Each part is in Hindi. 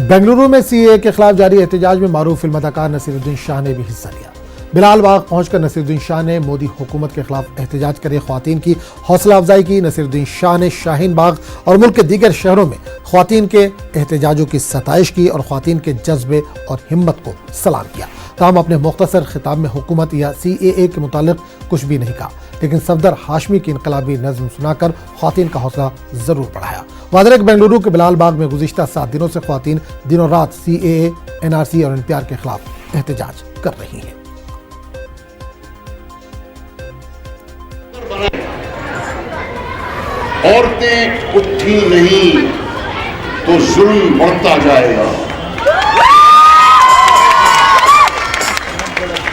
बेंगलुरु में सीएए के खिलाफ जारी एहतजाज में मारूफ फिल्म अदाकार नसीरुद्दीन शाह ने भी हिस्सा लिया। बिलाल बाग पहुंचकर नसीरुद्दीन शाह ने मोदी हुकूमत के खिलाफ एहतजाज कर रही ख्वातीन की हौसला अफजाई की। नसीरुद्दीन शाह ने शाहीन बाग और मुल्क के दीगर शहरों में ख्वातीन के एहतजाजों की सताइश की और ख्वातीन के जज्बे और हिम्मत को सलाम किया। ताहम अपने मुख्तसर खिताब में हुकूमत या सीएए के मुतालिक कुछ भी नहीं कहा, लेकिन सफदर हाशमी की इनकलाबी नज़्म सुनाकर ख्वातीन का हौसला जरूर बढ़ाया। वादरक बेंगलुरु के बिलाल बाग में गुज़िश्ता 7 दिनों से ख्वातीन दिनों रात सीएए, एनआरसी और एनपीआर के खिलाफ एहतजाज कर रही हैं। औरतें उठी नहीं तो जुल्म बढ़ता जाएगा।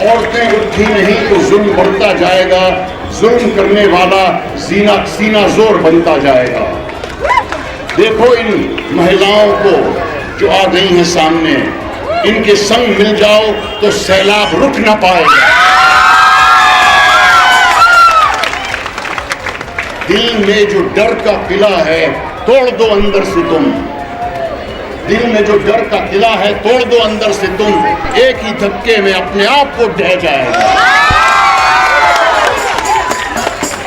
औरतें उठी नहीं तो जुल्म बढ़ता जाएगा। जुल्म करने वाला सीना जोर बनता जाएगा। देखो इन महिलाओं को जो आ गई हैं सामने, इनके संग मिल जाओ तो सैलाब रुक ना पाएगा। दिल में जो डर का किला है तोड़ दो अंदर से तुम। दिल में जो डर का किला है तोड़ दो अंदर से तुम। एक ही धक्के में अपने आप को ढह जाएगा।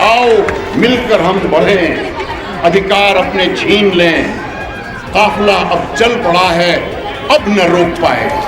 आओ मिलकर हम बढ़ें, अधिकार अपने छीन लें। काफिला अब चल पड़ा है, अब न रोक पाएगा।